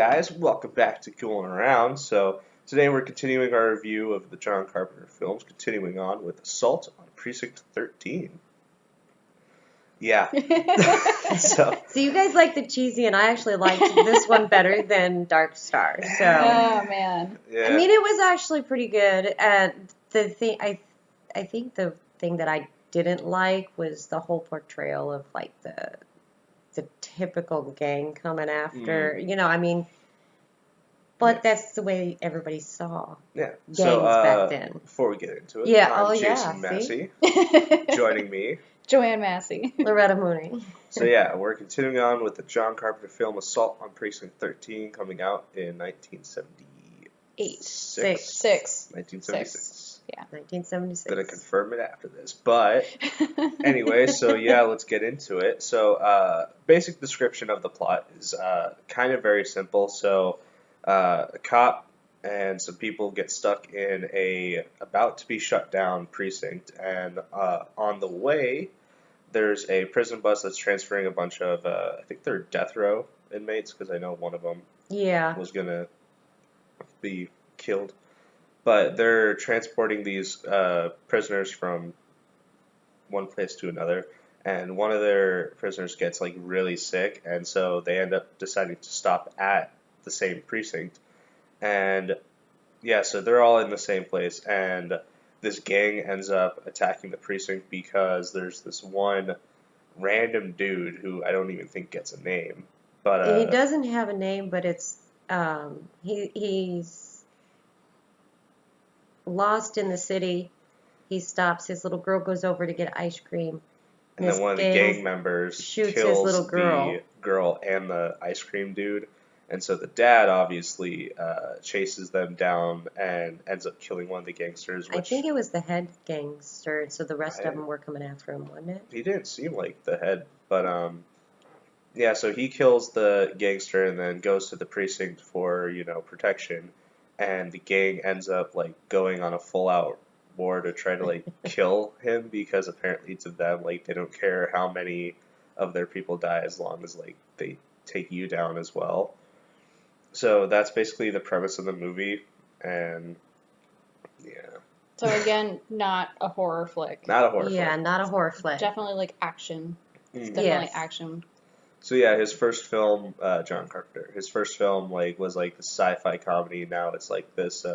guys, welcome back to Ghoulin Around. So today we're continuing our review of the John Carpenter films, continuing on with Assault on Precinct 13. Yeah. So you guys like the cheesy, and I actually liked this one better than Dark Star. So oh man, yeah. I mean, it was actually pretty good. And the thing I think the thing that I didn't like was the whole portrayal of like the typical gang coming after. You know, I mean, but that's the way everybody saw gangs back then. Before we get into it, Yeah, I'm Jason Massey, joining me. Joanne Massey. Loretta Mooney. So yeah, we're continuing on with the John Carpenter film Assault on Precinct 13, coming out in 1976. 1976. Yeah. 1976. Gonna confirm it after this. But anyway, so yeah, let's get into it. So basic description of the plot is kind of very simple. So a cop and some people get stuck in a about to be shut down precinct, and on the way there's a prison bus that's transferring a bunch of I think they're death row inmates, because I know one of them was gonna be killed, but they're transporting these prisoners from one place to another, and one of their prisoners gets like really sick, and so they end up deciding to stop at the same precinct. And yeah, so they're all in the same place, and this gang ends up attacking the precinct because there's this one random dude who I don't even think gets a name. But he doesn't have a name, but it's he's lost in the city. He stops. His little girl goes over to get ice cream. And then one of the gang members shoots kills his little girl. The girl and the ice cream dude. And so the dad obviously chases them down and ends up killing one of the gangsters. Which I think it was the head gangster, so the rest of them were coming after him, wasn't it? He didn't seem like the head, but yeah, so he kills the gangster and then goes to the precinct for, protection. And the gang ends up like going on a full-out war to try to like kill him, because apparently to them, like, they don't care how many of their people die as long as like they take you down as well. So that's basically the premise of the movie, and yeah. So again, not a horror flick. Not a horror flick. Yeah, not a horror flick. Definitely like action. It's definitely action. So yeah, his first film, John Carpenter, his first film was like the sci-fi comedy. Now it's like this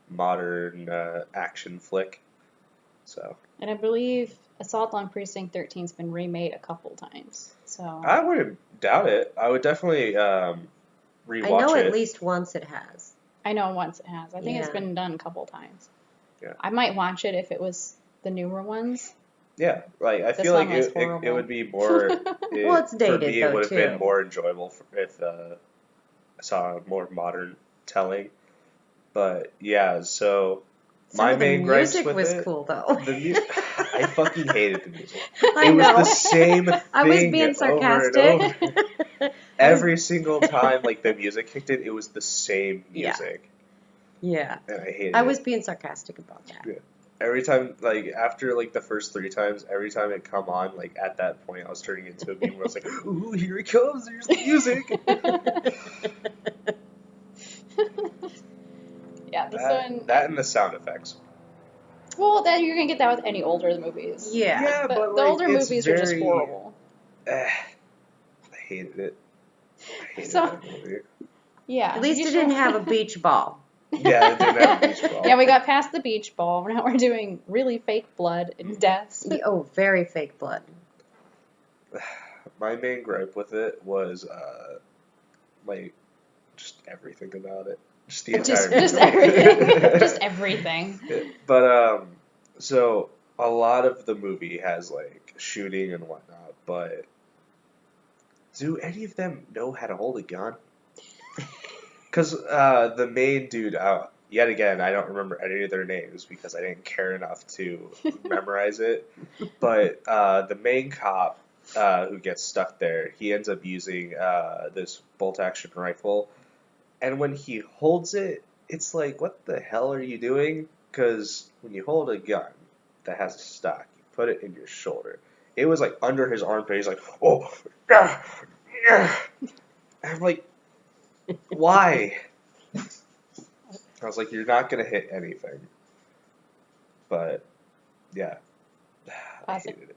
modern action flick. So. And I believe Assault on Precinct 13's been remade a couple times. So. I wouldn't doubt it. I would definitely rewatch it. I know at least once it has. I know once it has. I think it's been done a couple times. Yeah. I might watch it if it was the newer ones. Yeah, like I feel like it would be more. Well, it's dated, for me, though, it would have too. been more enjoyable if I saw a more modern telling. But yeah, so my main gripes with it. The music was cool, though. I fucking hated the music. I It was know. the same thing. I was being sarcastic. Over and over. Every single time, like the music kicked in, it was the same music. Yeah. And I hated it. I was being sarcastic about that. Yeah. Every time, like, after, like, the first 3 times, every time it come on, like, at that point, I was turning into a meme where I was like, ooh, here it comes, there's the music. Yeah, that and the sound effects. Well, then you're going to get that with any older movies. Yeah. But the like, older movies are just horrible. I hated it. So, that movie. Yeah. At least it didn't have a beach ball. Yeah, it didn't have a beach ball. Yeah, we got past the beach ball. Now we're doing really fake blood and deaths. Oh, very fake blood. My main gripe with it was, like, just everything about it. Just the entire movie. Just everything. Just everything. But, so, a lot of the movie has, like, shooting and whatnot, but do any of them know how to hold a gun? Because the main dude, yet again, I don't remember any of their names because I didn't care enough to memorize it. But the main cop who gets stuck there, he ends up using this bolt-action rifle. And when he holds it, it's like, what the hell are you doing? Because when you hold a gun that has a stock, you put it in your shoulder. It was like under his armpit. He's like, oh, yeah, yeah. I'm like, Why? I was like, you're not gonna hit anything. But yeah, I Pause it. hated it.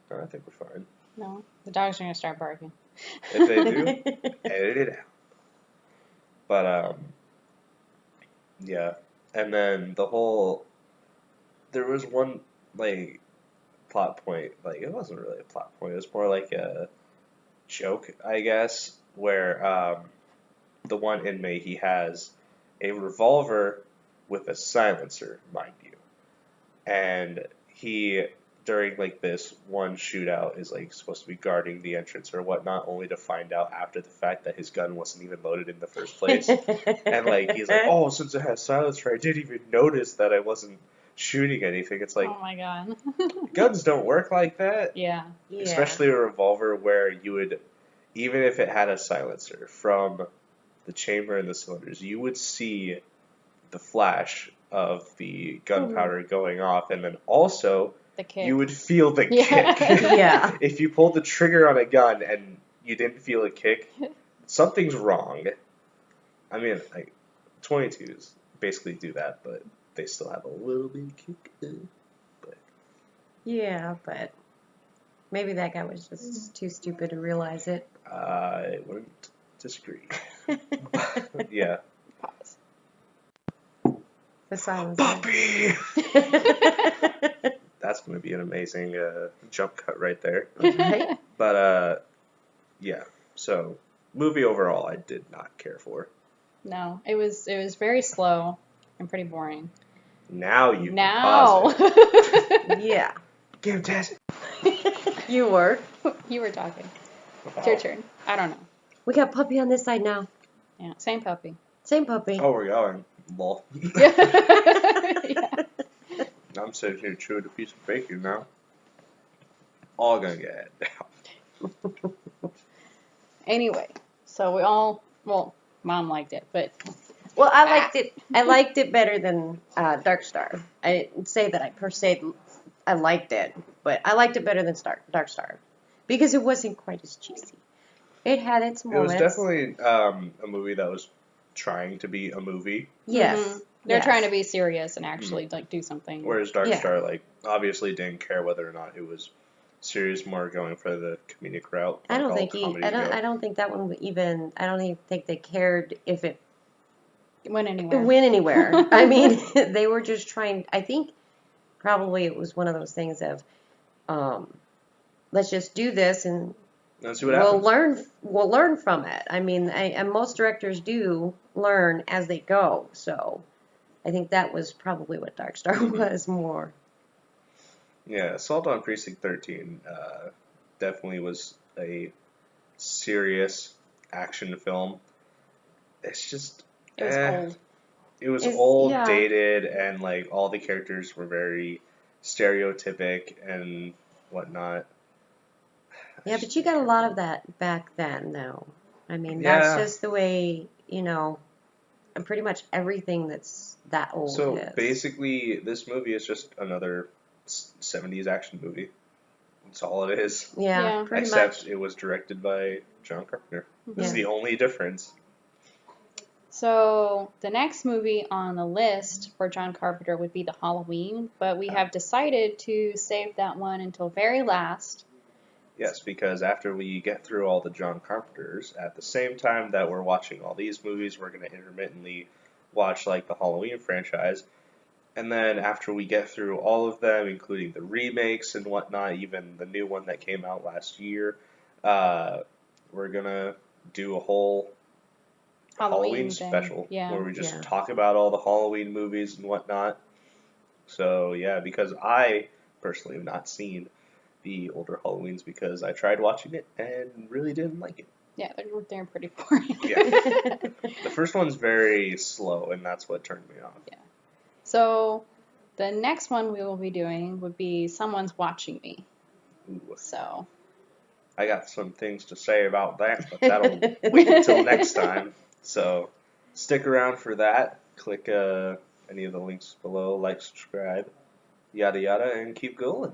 No, I think we're fine. No, the dogs are gonna start barking. If they do, edit it out. But yeah. And then there was one like plot point. Like it wasn't really a plot point. It was more like a joke, I guess, where the one inmate he has a revolver with a silencer, mind you, and he during like this one shootout is like supposed to be guarding the entrance or whatnot, only to find out after the fact that his gun wasn't even loaded in the first place. And like he's like, oh, since it has silencer, I didn't even notice that I wasn't shooting anything. It's like Oh my god. guns don't work like that, Yeah. Yeah. especially a revolver where you would, even if it had a silencer from the chamber and the cylinders, you would see the flash of the gunpowder going off, and then also The kick. you would feel the Yeah. kick. Yeah. If you pulled the trigger on a gun and you didn't feel a kick, something's wrong. I mean, like 22s basically do that, but they still have a little bit of kick. Yeah, but maybe that guy was just too stupid to realize it. I wouldn't disagree. Yeah. Pause. The silence. Puppy! That's going to be an amazing jump cut right there. Right? But, yeah. So, movie overall, I did not care for. No, it was very slow and pretty boring. Now you can Now. pause it. Yeah. Give Tess. You were. You were talking. It's your turn. I don't know. We got puppy on this side now. Yeah, same puppy. Same puppy. Oh, we're going. Lol. Yeah. I'm sitting here chewing a piece of bacon now. All gonna get it. Anyway, so we all, well, Mom liked it, but Well, I liked it. I liked it better than Dark Star. I didn't say that I per se I liked it, but I liked it better than Dark Star because it wasn't quite as cheesy. It had its It moments. was definitely a movie that was trying to be a movie, Yes. Mhm. They're Yes. trying to be serious and actually like do something. whereas Dark Yeah. Star, like, obviously didn't care whether or not it was serious, more going for the comedic route. I like don't all think comedies I go. don't think that one would even. I don't even think they cared if it Went anywhere. went anywhere. I mean, they were just trying. I think probably it was one of those things of, let's just do this and Let's see what happens. We'll learn from it. I mean, and most directors do learn as they go. So, I think that was probably what Dark Star was more. Yeah, Assault on Precinct 13 definitely was a serious action film. It's just It was old. It was It's- old, yeah. dated, and like all the characters were very stereotypic and whatnot. Yeah, but you got a lot of that back then, though. I mean, Yeah. that's just the way, and pretty much everything that's that old So is. basically, this movie is just another 70s action movie. That's all it is. Yeah, Yeah. pretty Except much. it was directed by John Carpenter. This is Yeah. the only difference. So the next movie on the list for John Carpenter would be The Halloween, but we have decided to save that one until very last. Yes, because after we get through all the John Carpenters, at the same time that we're watching all these movies, we're going to intermittently watch like the Halloween franchise. And then after we get through all of them, including the remakes and whatnot, even the new one that came out last year, we're going to do a whole Halloween thing. special Yeah. where we just Yeah. talk about all the Halloween movies and whatnot. So, yeah, because I personally have not seen the older Halloweens because I tried watching it and really didn't like it. Yeah, they're pretty boring. Yeah. The first one's very slow, and that's what turned me off. So the next one we will be doing would be Someone's Watching Me. Ooh, So I got some things to say about that, but that'll wait until next time. So stick around for that. Click any of the links below, like, subscribe, yada yada, and keep going.